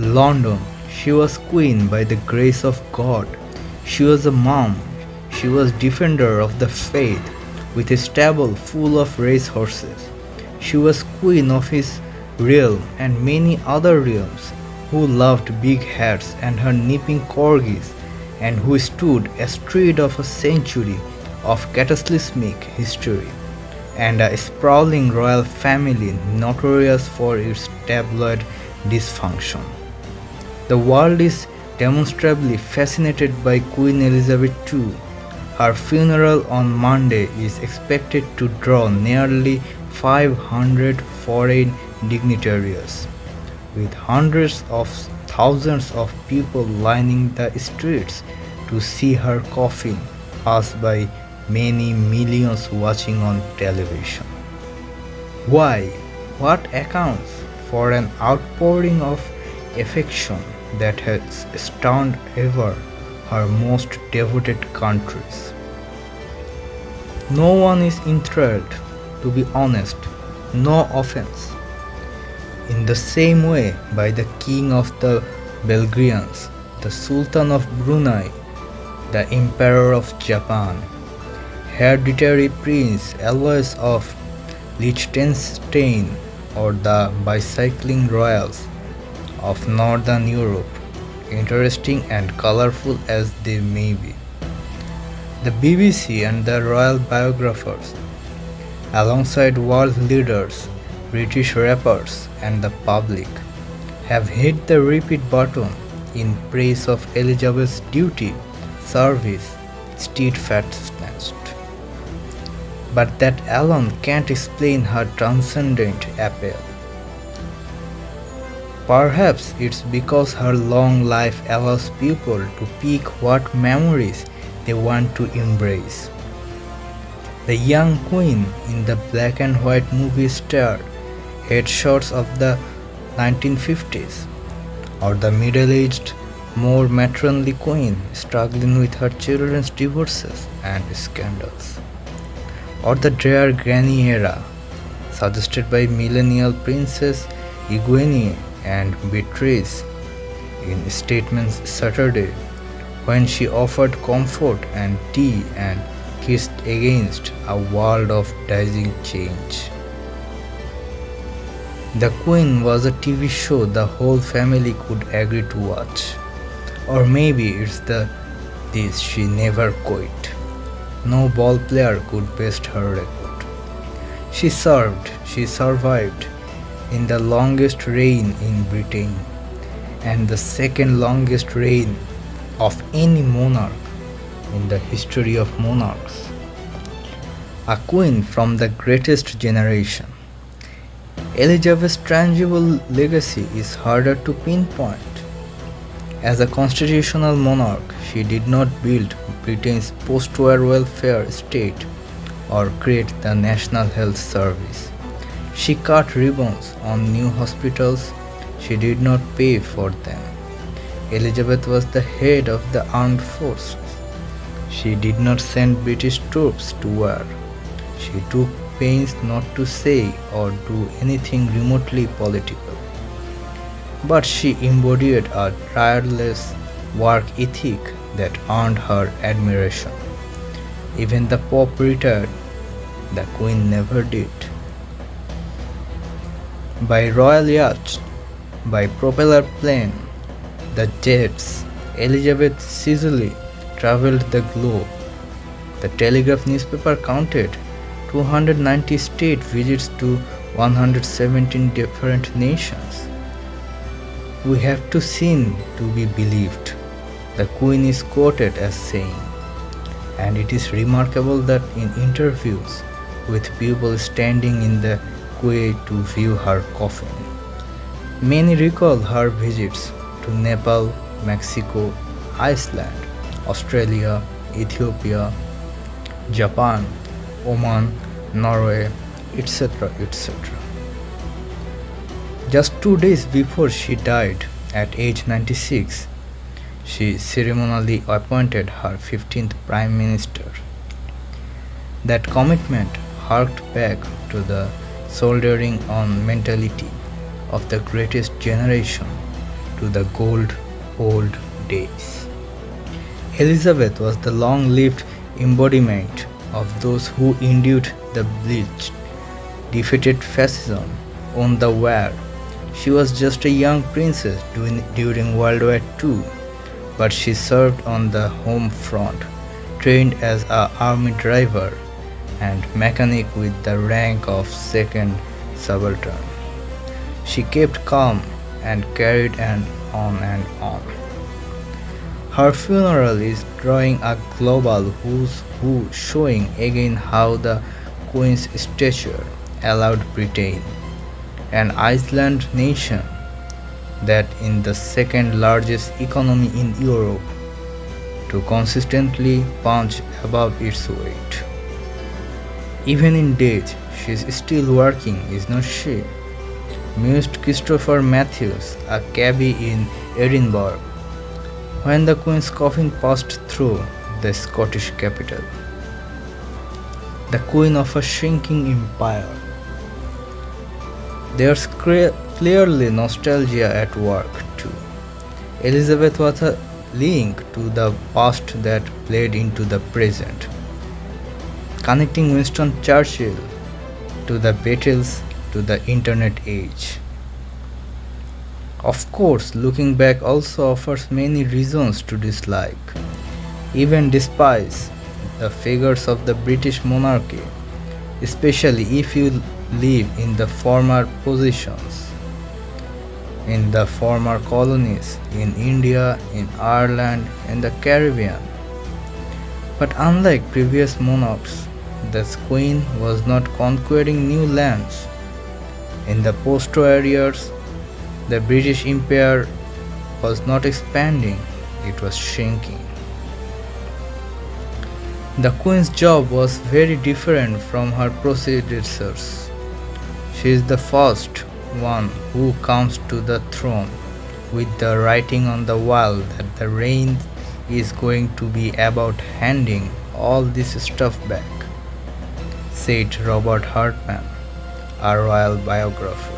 London, she was queen by the grace of God. She was a mom. She was defender of the faith with a stable full of race horses. She was queen of his realm and many other realms who loved big hats and her nipping corgis and who stood astride of a century of cataclysmic history and a sprawling royal family notorious for its tabloid dysfunction. The world is demonstrably fascinated by Queen Elizabeth II. Her funeral on Monday is expected to draw nearly 500 foreign dignitaries, with hundreds of thousands of people lining the streets to see her coffin pass by many millions watching on television. Why? What accounts for an outpouring of affection that has stunned ever her most devoted countries? No one is enthralled, to be honest, no offense. In the same way, by the king of the Belgians, the Sultan of Brunei, the Emperor of Japan, hereditary Prince Alois of Liechtenstein, or the bicycling royals of Northern Europe, interesting and colorful as they may be. The BBC and the royal biographers, alongside world leaders, British rappers, and the public, have hit the repeat button in praise of Elizabeth's duty, service, steadfastness. But that alone can't explain her transcendent appeal. Perhaps it's because her long life allows people to pick what memories they want to embrace. The young queen in the black and white movie star headshots of the 1950s, or the middle-aged, more matronly queen struggling with her children's divorces and scandals, or the drear granny era suggested by millennial princess Eugenie and Beatrice in Statements Saturday, when she offered comfort and tea and kissed against a world of dizzying change. The Queen was a TV show the whole family could agree to watch. Or maybe it's this she never quit. No ball player could best her record. She survived in the longest reign in Britain and the second longest reign of any monarch in the history of monarchs. A queen from the greatest generation. Elizabeth's tangible legacy is harder to pinpoint. As a constitutional monarch, she did not build Britain's post-war welfare state or create the National Health Service. She cut ribbons on new hospitals. She did not pay for them. Elizabeth was the head of the armed forces. She did not send British troops to war. She took pains not to say or do anything remotely political. But she embodied a tireless work ethic that earned her admiration. Even the Pope retired, the Queen never did. By royal yacht, by propeller plane, the jets, Elizabeth Cecily traveled the globe. The Telegraph newspaper counted 290 state visits to 117 different nations. We have to see to be believed, the Queen is quoted as saying, and it is remarkable that in interviews with people standing in the quay to view her coffin, many recall her visits to Nepal, Mexico, Iceland, Australia, Ethiopia, Japan, Oman, Norway, etc. etc. Just 2 days before she died at age 96, she ceremonially appointed her 15th Prime Minister. That commitment harked back to the soldiering on mentality of the greatest generation, to the good old days. Elizabeth was the long-lived embodiment of those who endured the bleached, defeated fascism, won the war. She was just a young princess during World War II, but she served on the home front, trained as an army driver and mechanic with the rank of second subaltern. She kept calm and carried on and on. Her funeral is drawing a global who's who, showing again how the Queen's stature allowed Britain, an island nation that in the second largest economy in Europe, to consistently punch above its weight. Even in death, she is still working, is not she? Mused Christopher Matthews, a cabby in Edinburgh, when the Queen's coffin passed through the Scottish capital. The Queen of a shrinking empire. There's clearly nostalgia at work too. Elizabeth was a link to the past that played into the present, connecting Winston Churchill to the Beatles to the internet age. Of course, looking back also offers many reasons to dislike, even despise the figures of the British monarchy, especially if you live in the former positions, in the former colonies, in India, in Ireland, in the Caribbean. But unlike previous monarchs, the Queen was not conquering new lands. In the post-war years, the British Empire was not expanding, it was shrinking. The Queen's job was very different from her predecessors. She is the first one who comes to the throne with the writing on the wall that the reign is going to be about handing all this stuff back, said Robert Hartman, a royal biographer.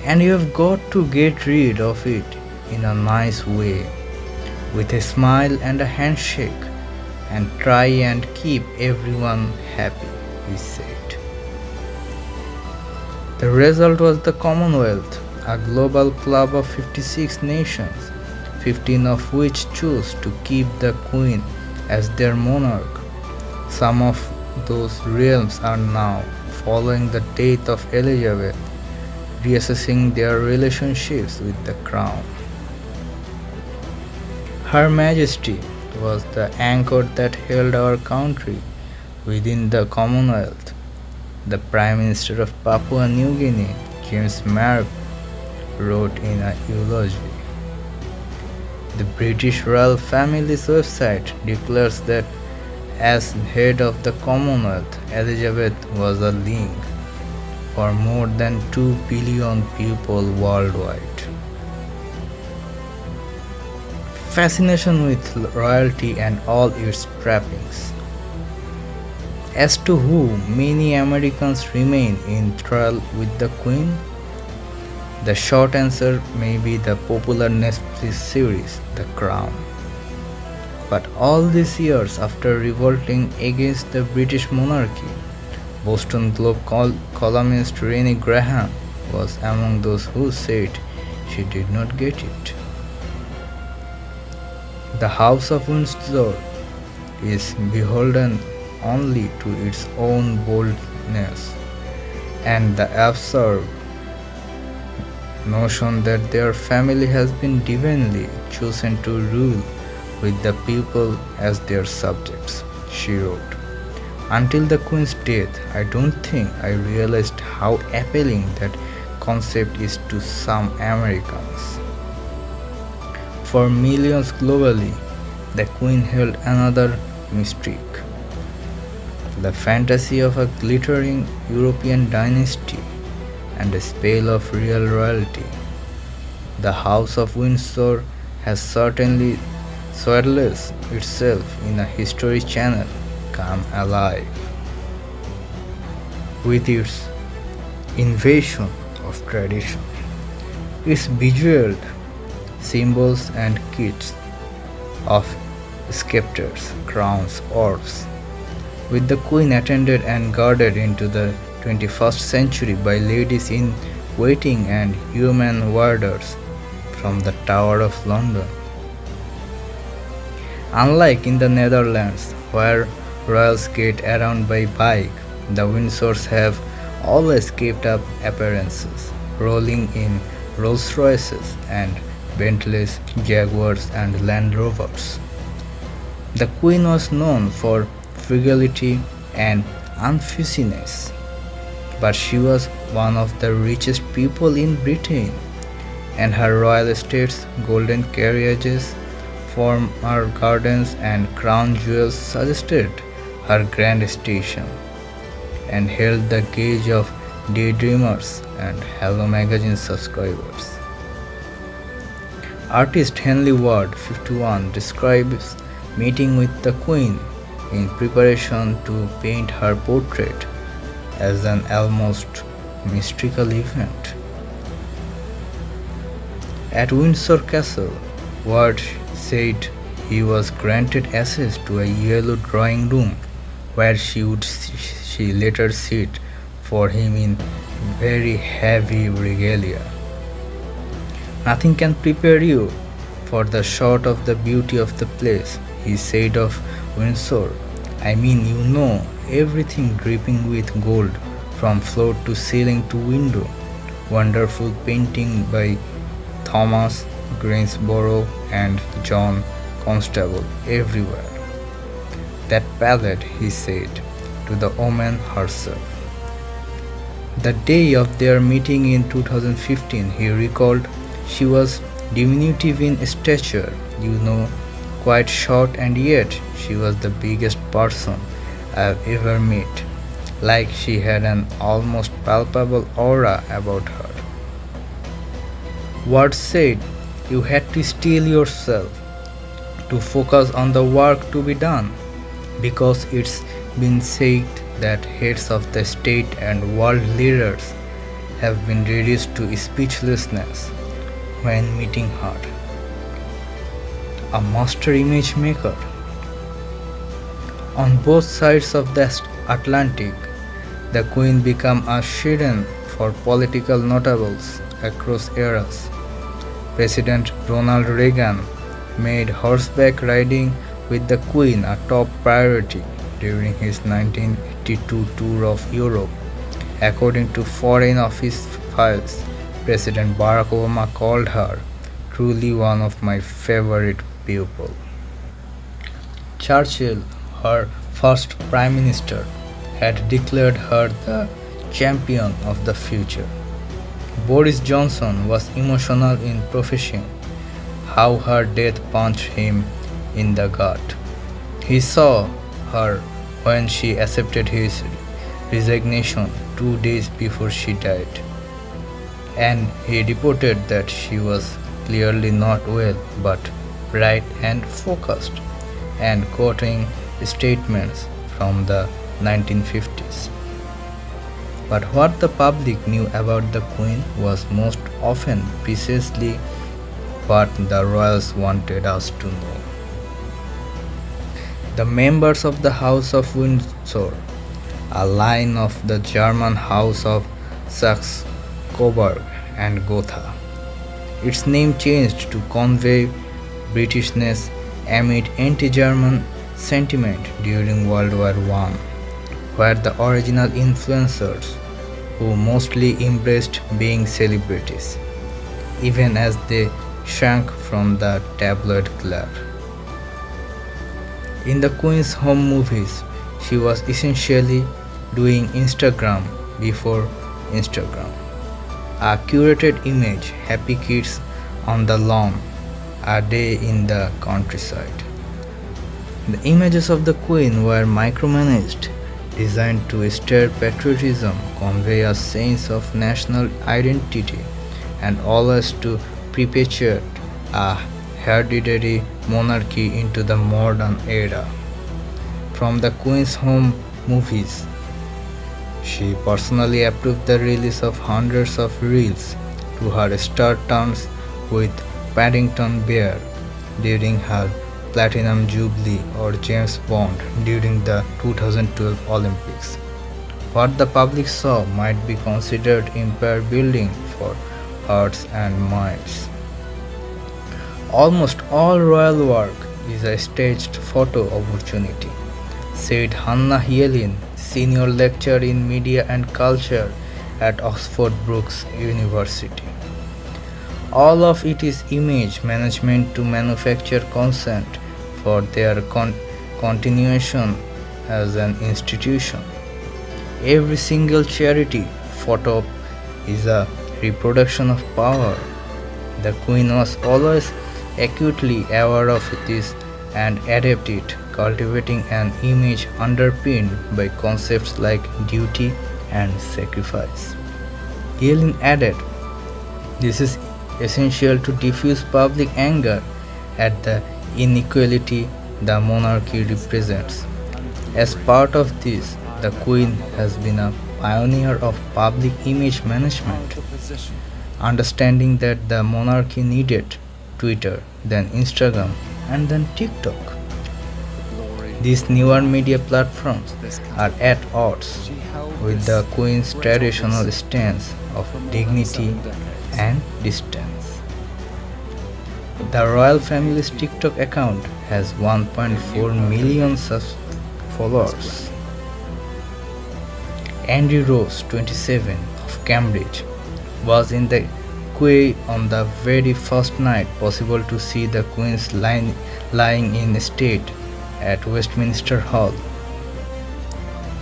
And you have got to get rid of it in a nice way, with a smile and a handshake, and try and keep everyone happy, he said. The result was the Commonwealth, a global club of 56 nations, 15 of which chose to keep the Queen as their monarch. Some of those realms are now, following the death of Elizabeth, reassessing their relationships with the Crown. Her Majesty was the anchor that held our country within the Commonwealth. The Prime Minister of Papua New Guinea, James Mark, wrote in a eulogy. The British royal family's website declares that as head of the Commonwealth, Elizabeth was a link for more than 2 billion people worldwide. Fascination with royalty and all its trappings. As to who many Americans remain enthralled with the Queen, the short answer may be the popular Netflix series The Crown. But all these years after revolting against the British monarchy, Boston Globe columnist Rennie Graham was among those who said she did not get it. The House of Windsor is beholden only to its own boldness and the absurd notion that their family has been divinely chosen to rule with the people as their subjects, she wrote. Until the Queen's death, I don't think I realized how appealing that concept is to some Americans. For millions globally, the Queen held another mystique. The fantasy of a glittering European dynasty and a spell of real royalty. The House of Windsor has certainly swelled itself in a History Channel come alive. With its invasion of tradition, It's bejeweled symbols and kits of scepters, crowns, orbs, with the queen attended and guarded into the 21st century by ladies in waiting and human warders from the Tower of London. Unlike in the Netherlands, where royals get around by bike, the Windsors have always kept up appearances, rolling in Rolls Royces and Bentleys, Jaguars, and Land Rovers. The Queen was known for frugality and unfussiness, but she was one of the richest people in Britain, and her royal estates, golden carriages, former gardens, and crown jewels suggested her grand station and held the gaze of daydreamers and Hello Magazine subscribers. Artist Henley Ward, 51, describes meeting with the Queen in preparation to paint her portrait as an almost mystical event. At Windsor Castle, Ward said he was granted access to a yellow drawing room where she later sit for him in very heavy regalia. Nothing can prepare you for the shot of the beauty of the place, he said of Windsor. I mean, you know, everything dripping with gold from floor to ceiling to window. Wonderful painting by Thomas Gainsborough and John Constable everywhere. That palette, he said to the woman herself. The day of their meeting in 2015, he recalled, she was diminutive in stature, you know, quite short, and yet she was the biggest person I've ever met. Like she had an almost palpable aura about her. Ward said, you had to steel yourself to focus on the work to be done, because it's been said that heads of the state and world leaders have been reduced to speechlessness when meeting her. A master image maker. On both sides of the Atlantic, the Queen became a shadowing for political notables across eras. President Ronald Reagan made horseback riding with the Queen a top priority during his 1982 tour of Europe. According to Foreign Office files, President Barack Obama called her truly one of my favorite people. Churchill, her first Prime Minister, had declared her the champion of the future. Boris Johnson was emotional in professing how her death punched him in the gut. He saw her when she accepted his resignation 2 days before she died, and he reported that she was clearly not well but bright and focused, and quoting statements from the 1950s. But what the public knew about the Queen was most often precisely what the royals wanted us to know. The members of the House of Windsor, a line of the German House of Saxe-Coburg and Gotha. Its name changed to convey Britishness amid anti-German sentiment during World War I, where the original influencers, who mostly embraced being celebrities, even as they shrank from the tabloid glare. In the Queen's home movies, she was essentially doing Instagram before Instagram. A curated image, happy kids on the lawn, a day in the countryside. The images of the Queen were micromanaged, designed to stir patriotism, convey a sense of national identity, and always to perpetuate a hereditary monarchy into the modern era. From the Queen's home movies, she personally approved the release of hundreds of reels, to her star turns with Paddington Bear during her Platinum Jubilee or James Bond during the 2012 Olympics. What the public saw might be considered empire building for hearts and minds. Almost all royal work is a staged photo opportunity, said Hannah Yelin, senior lecturer in media and culture at Oxford Brookes University. All of it is image management to manufacture consent for their continuation as an institution. Every single charity photo is a reproduction of power. The Queen was always acutely aware of this and adapted it, cultivating an image underpinned by concepts like duty and sacrifice. Yellen added, "This is essential to diffuse public anger at the inequality the monarchy represents. As part of this, the Queen has been a pioneer of public image management, understanding that the monarchy needed Twitter, then Instagram, and then TikTok. These newer media platforms are at odds with the Queen's traditional stance of dignity and distance." The royal family's TikTok account has 1.4 million followers. Andy Rose, 27, of Cambridge, was in the queue on the very first night possible to see the Queen's lying in state at Westminster Hall.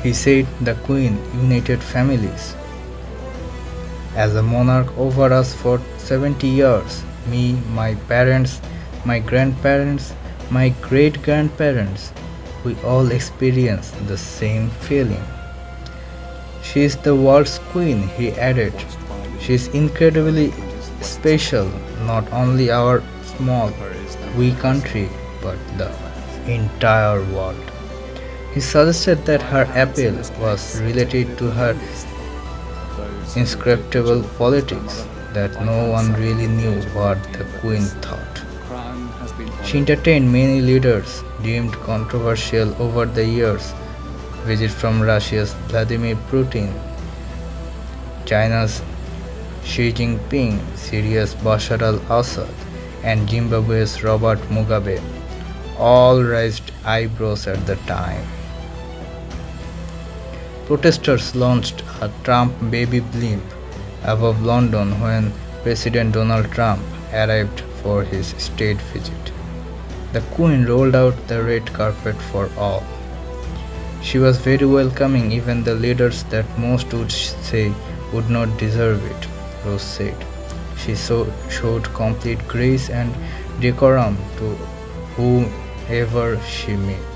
He said the Queen united families. "As a monarch over us for 70 years, me, my parents, my grandparents, my great-grandparents, we all experience the same feeling. She is the world's queen," he added. "She is incredibly special, not only our small, wee country, but the entire world." He suggested that her appeal was related to her inscrutable politics, that no one really knew what the Queen thought. She entertained many leaders deemed controversial over the years, visits from Russia's Vladimir Putin, China's Xi Jinping, Syria's Bashar al-Assad, and Zimbabwe's Robert Mugabe, all raised eyebrows at the time. Protesters launched a Trump baby blimp above London when President Donald Trump arrived for his state visit. The Queen rolled out the red carpet for all. She was very welcoming, even the leaders that most would say would not deserve it, Rose said. She showed complete grace and decorum to whomever she met.